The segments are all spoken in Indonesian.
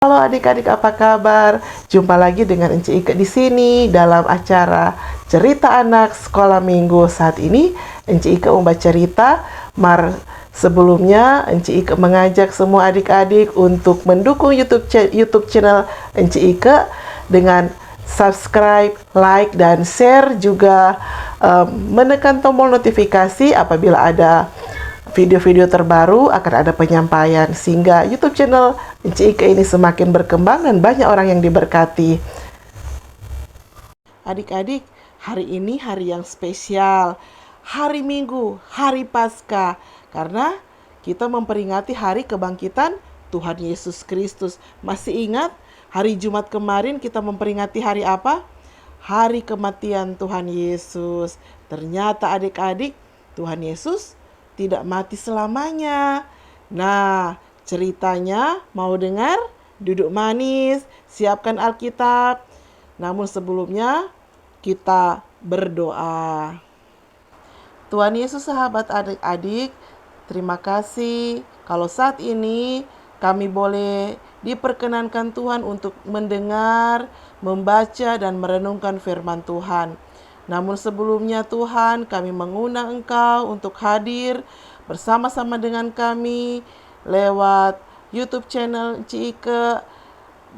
Halo adik-adik, apa kabar? Jumpa lagi dengan Ence Ike di sini dalam acara Cerita Anak Sekolah Minggu. Saat ini Ence Ike membaca cerita, sebelumnya Ence Ike mengajak semua adik-adik untuk mendukung YouTube channel Ence Ike dengan subscribe, like, dan share, juga menekan tombol notifikasi apabila ada video-video terbaru, akan ada penyampaian sehingga YouTube channel Ence Ike ini semakin berkembang dan banyak orang yang diberkati. Adik-adik, hari ini hari yang spesial, hari Minggu, hari Paskah, karena kita memperingati hari kebangkitan Tuhan Yesus Kristus. Masih ingat hari Jumat kemarin kita memperingati hari apa? Hari kematian Tuhan Yesus. Ternyata adik-adik, Tuhan Yesus tidak mati selamanya. Nah, ceritanya mau dengar? Duduk manis, siapkan Alkitab. Namun sebelumnya kita berdoa. Tuhan Yesus, sahabat adik-adik, terima kasih kalau saat ini kami boleh diperkenankan Tuhan untuk mendengar, membaca, dan merenungkan firman Tuhan. Namun sebelumnya Tuhan, kami mengundang Engkau untuk hadir bersama-sama dengan kami lewat YouTube channel Ence Ike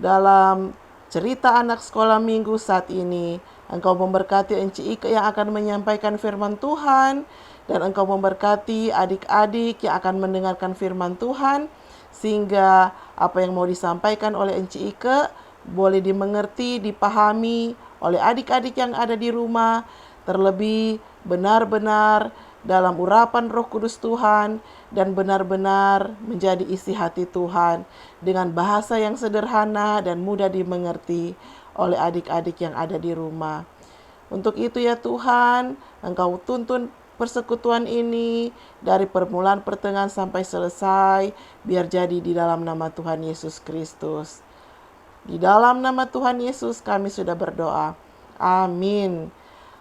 dalam Cerita Anak Sekolah Minggu saat ini. Engkau memberkati Ence Ike yang akan menyampaikan firman Tuhan, dan Engkau memberkati adik-adik yang akan mendengarkan firman Tuhan, sehingga apa yang mau disampaikan oleh Ence Ike boleh dimengerti, dipahami oleh adik-adik yang ada di rumah, terlebih benar-benar dalam urapan Roh Kudus Tuhan, dan benar-benar menjadi isi hati Tuhan dengan bahasa yang sederhana dan mudah dimengerti oleh adik-adik yang ada di rumah. Untuk itu ya Tuhan, Engkau tuntun persekutuan ini dari permulaan, pertengahan sampai selesai, biar jadi di dalam nama Tuhan Yesus Kristus. Di dalam nama Tuhan Yesus kami sudah berdoa. Amin.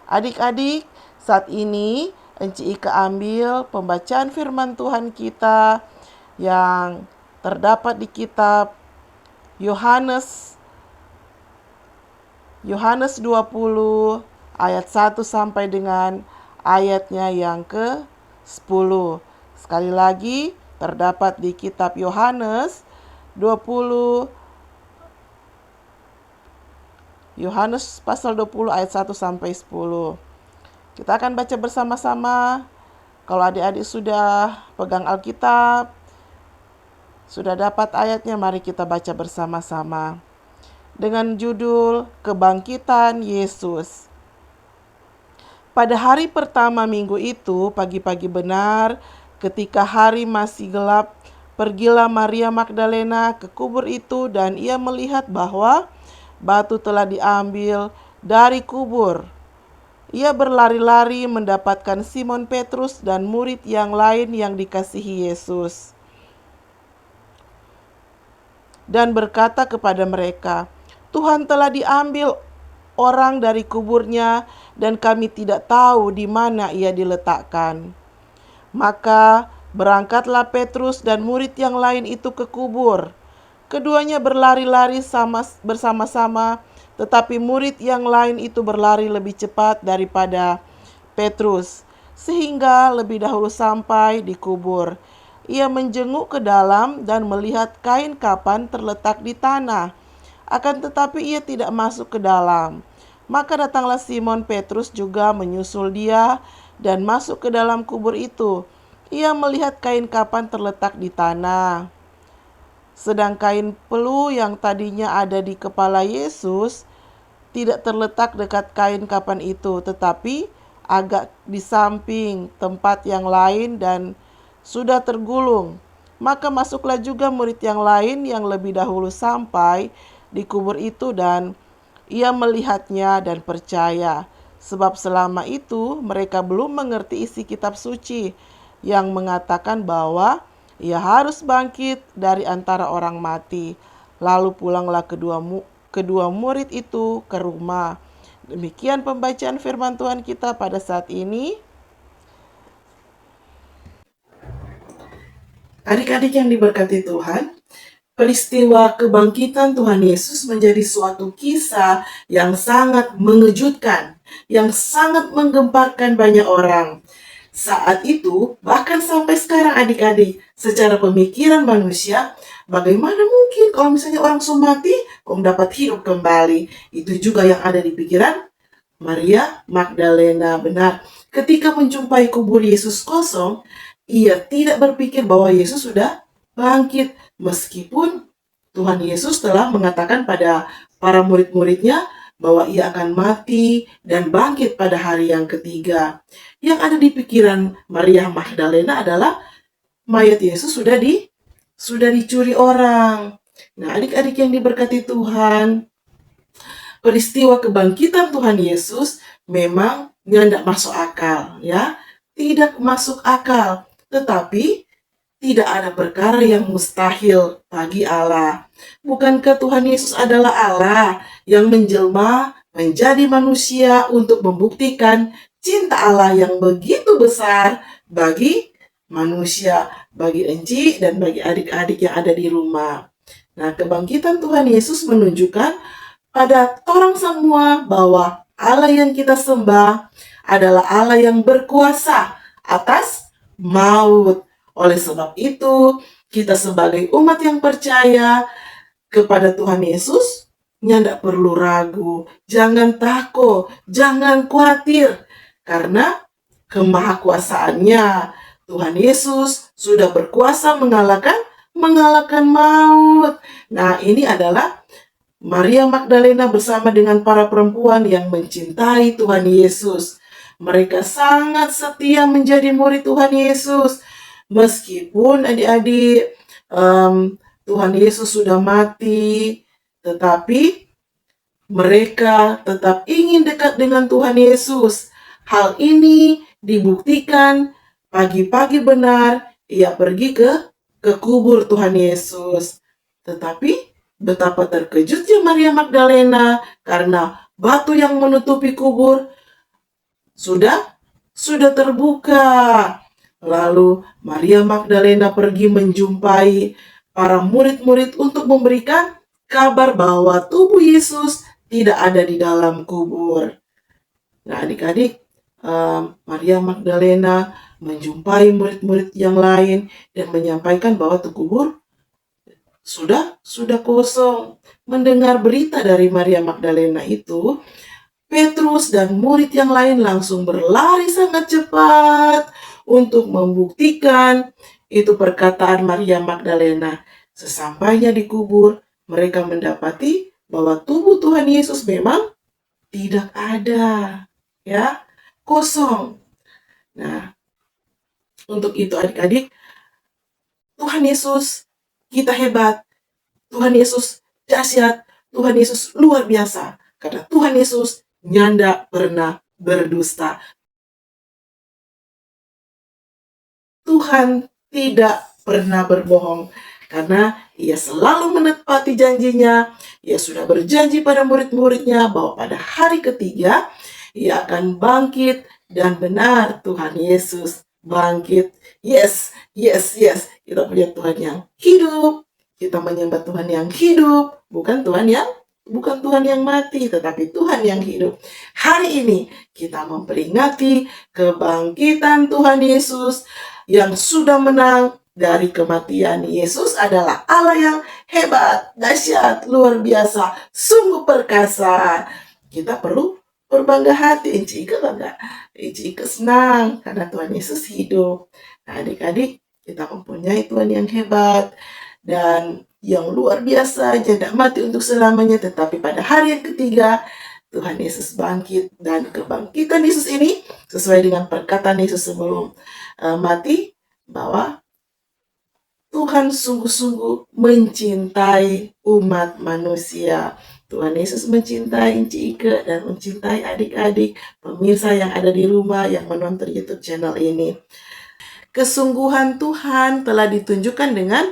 Adik-adik, saat ini Ence Ike ambil pembacaan firman Tuhan kita yang terdapat di kitab Yohanes 20 ayat 1 sampai dengan ayatnya yang ke-10. Sekali lagi terdapat di kitab Yohanes pasal 20 ayat 1 sampai 10. Kita akan baca bersama-sama. Kalau adik-adik sudah pegang Alkitab, sudah dapat ayatnya, mari kita baca bersama-sama. Dengan judul Kebangkitan Yesus. Pada hari pertama minggu itu, pagi-pagi benar, ketika hari masih gelap, pergilah Maria Magdalena ke kubur itu, dan ia melihat bahwa batu telah diambil dari kubur. Ia berlari-lari mendapatkan Simon Petrus dan murid yang lain yang dikasihi Yesus, dan berkata kepada mereka, "Tuhan telah diambil orang dari kuburnya, dan kami tidak tahu di mana ia diletakkan." Maka berangkatlah Petrus dan murid yang lain itu ke kubur. Keduanya berlari-lari bersama-sama, tetapi murid yang lain itu berlari lebih cepat daripada Petrus, sehingga lebih dahulu sampai di kubur. Ia menjenguk ke dalam dan melihat kain kapan terletak di tanah, akan tetapi ia tidak masuk ke dalam. Maka datanglah Simon Petrus juga menyusul dia dan masuk ke dalam kubur itu. Ia melihat kain kapan terletak di tanah, sedang kain pelu yang tadinya ada di kepala Yesus tidak terletak dekat kain kapan itu, tetapi agak di samping tempat yang lain dan sudah tergulung. Maka masuklah juga murid yang lain yang lebih dahulu sampai di kubur itu, dan ia melihatnya dan percaya, sebab selama itu mereka belum mengerti isi kitab suci yang mengatakan bahwa ia harus bangkit dari antara orang mati. Lalu pulanglah kedua murid itu ke rumah. Demikian pembacaan firman Tuhan kita pada saat ini. Adik-adik yang diberkati Tuhan, Peristiwa kebangkitan Tuhan Yesus menjadi suatu kisah yang sangat mengejutkan, yang sangat menggemparkan banyak orang. Saat itu, bahkan sampai sekarang adik-adik, secara pemikiran manusia, bagaimana mungkin kalau misalnya orang sudah mati, kok dapat hidup kembali? Itu juga yang ada di pikiran Maria Magdalena. Benar, ketika menjumpai kubur Yesus kosong, ia tidak berpikir bahwa Yesus sudah bangkit, meskipun Tuhan Yesus telah mengatakan pada para murid-muridnya bahwa ia akan mati dan bangkit pada hari yang ketiga. Yang ada di pikiran Maria Magdalena adalah mayat Yesus sudah dicuri orang. Nah, adik-adik yang diberkati Tuhan, peristiwa kebangkitan Tuhan Yesus memang tidak masuk akal, ya. Tidak masuk akal, tetapi tidak ada perkara yang mustahil bagi Allah. Bukankah Tuhan Yesus adalah Allah yang menjelma menjadi manusia untuk membuktikan cinta Allah yang begitu besar bagi manusia, bagi Enci dan bagi adik-adik yang ada di rumah. Nah, kebangkitan Tuhan Yesus menunjukkan pada orang semua bahwa Allah yang kita sembah adalah Allah yang berkuasa atas maut. Oleh sebab itu, kita sebagai umat yang percaya kepada Tuhan Yesus, tidak perlu ragu, jangan takut, jangan khawatir, karena kemahakuasaannya Tuhan Yesus sudah berkuasa mengalahkan maut. Nah, ini adalah Maria Magdalena bersama dengan para perempuan yang mencintai Tuhan Yesus. Mereka sangat setia menjadi murid Tuhan Yesus. Meskipun adik-adik Tuhan Yesus sudah mati, tetapi mereka tetap ingin dekat dengan Tuhan Yesus. Hal ini dibuktikan pagi-pagi benar ia pergi ke kubur Tuhan Yesus. Tetapi betapa terkejutnya Maria Magdalena karena batu yang menutupi kubur sudah terbuka. Lalu Maria Magdalena pergi menjumpai para murid-murid untuk memberikan kabar bahwa tubuh Yesus tidak ada di dalam kubur. Nah, adik-adik, Maria Magdalena menjumpai murid-murid yang lain dan menyampaikan bahwa kubur sudah kosong. Mendengar berita dari Maria Magdalena itu, Petrus dan murid yang lain langsung berlari sangat cepat untuk membuktikan itu perkataan Maria Magdalena. Sesampainya di kubur, mereka mendapati bahwa tubuh Tuhan Yesus memang tidak ada, ya, kosong. Nah, untuk itu adik-adik, Tuhan Yesus kita hebat, Tuhan Yesus dahsyat, Tuhan Yesus luar biasa, karena Tuhan Yesus nyanda pernah berdusta. Tuhan tidak pernah berbohong, karena ia selalu menepati janjinya. Ia sudah berjanji pada murid-muridnya bahwa pada hari ketiga ia akan bangkit, dan benar Tuhan Yesus bangkit. Yes. Kita punya Tuhan yang hidup. Kita menyembah Tuhan yang hidup, bukan Tuhan yang mati, tetapi Tuhan yang hidup. Hari ini kita memperingati kebangkitan Tuhan Yesus yang sudah menang dari kematian. Yesus adalah Allah yang hebat, dahsyat, luar biasa, sungguh perkasa. Kita perlu berbangga hati. Ika bangga, Ika senang karena Tuhan Yesus hidup. Nah, adik-adik, kita mempunyai Tuhan yang hebat dan yang luar biasa, tidak mati untuk selamanya, tetapi pada hari yang ketiga Tuhan Yesus bangkit. Dan kebangkitan Yesus ini sesuai dengan perkataan Yesus sebelum mati, bahwa Tuhan sungguh-sungguh mencintai umat manusia. Tuhan Yesus mencintai Ika dan mencintai adik-adik pemirsa yang ada di rumah yang menonton YouTube channel ini. Kesungguhan Tuhan telah ditunjukkan dengan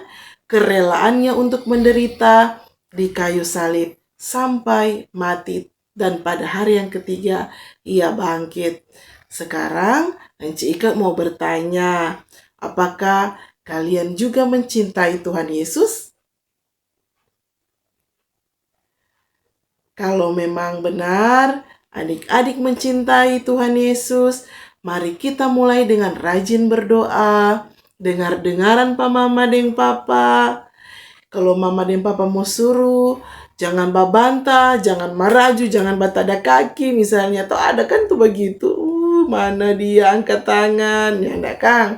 kerelaannya untuk menderita di kayu salib sampai mati, dan pada hari yang ketiga ia bangkit. Sekarang Ika mau bertanya, apakah kalian juga mencintai Tuhan Yesus? Kalau memang benar adik-adik mencintai Tuhan Yesus, mari kita mulai dengan rajin berdoa, dengar-dengaran pa mama deng papa. Kalau mama dan papa mau suruh, jangan babanta, jangan maraju, jangan batada kaki misalnya. Atau ada kan tuh begitu. Mana dia angkat tangan, ya enggak Kang?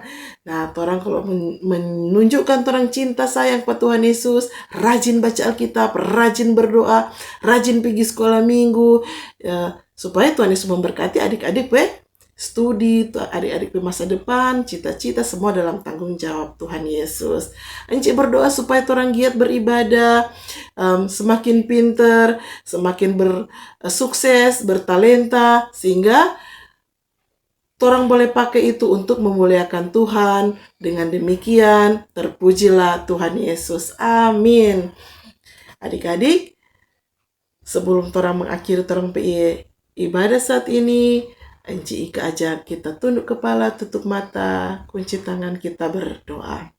Nah, orang kalau menunjukkan orang cinta sayang pada Tuhan Yesus, rajin baca Alkitab, rajin berdoa, rajin pergi sekolah minggu, ya, supaya Tuhan Yesus memberkati adik-adik studi, adik-adik di masa depan, cita-cita semua dalam tanggung jawab Tuhan Yesus. Encik berdoa supaya orang giat beribadah, semakin pinter, semakin bersukses, bertalenta, sehingga orang boleh pakai itu untuk memuliakan Tuhan. Dengan demikian, terpujilah Tuhan Yesus. Amin. Adik-adik, sebelum orang mengakhiri orang ibadah saat ini, Encik Ika ajak kita tunduk kepala, tutup mata, kunci tangan, kita berdoa.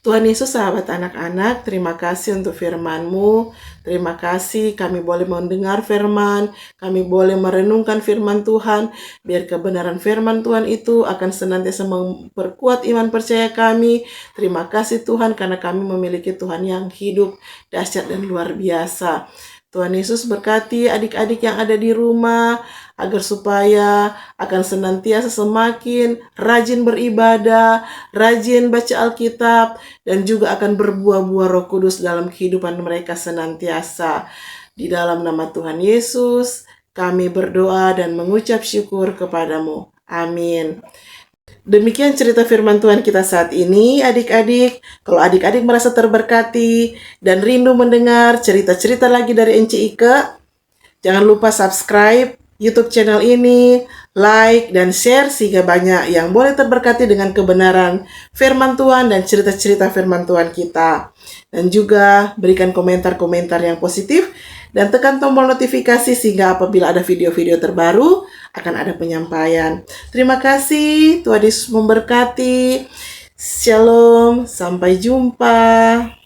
Tuhan Yesus, sahabat anak-anak, terima kasih untuk firman-Mu. Terima kasih kami boleh mendengar firman, kami boleh merenungkan firman Tuhan, biar kebenaran firman Tuhan itu akan senantiasa memperkuat iman percaya kami. Terima kasih Tuhan karena kami memiliki Tuhan yang hidup, dahsyat dan luar biasa. Tuhan Yesus berkati adik-adik yang ada di rumah, agar supaya akan senantiasa semakin rajin beribadah, rajin baca Alkitab, dan juga akan berbuah-buah Roh Kudus dalam kehidupan mereka senantiasa. Di dalam nama Tuhan Yesus, kami berdoa dan mengucap syukur kepadamu. Amin. Demikian cerita firman Tuhan kita saat ini, adik-adik. Kalau adik-adik merasa terberkati dan rindu mendengar cerita-cerita lagi dari Encik Ika, jangan lupa subscribe YouTube channel ini, like, dan share sehingga banyak yang boleh terberkati dengan kebenaran firman Tuhan dan cerita-cerita firman Tuhan kita. Dan juga berikan komentar-komentar yang positif dan tekan tombol notifikasi sehingga apabila ada video-video terbaru akan ada penyampaian. Terima kasih, Tuhan Yesus memberkati. Shalom, sampai jumpa.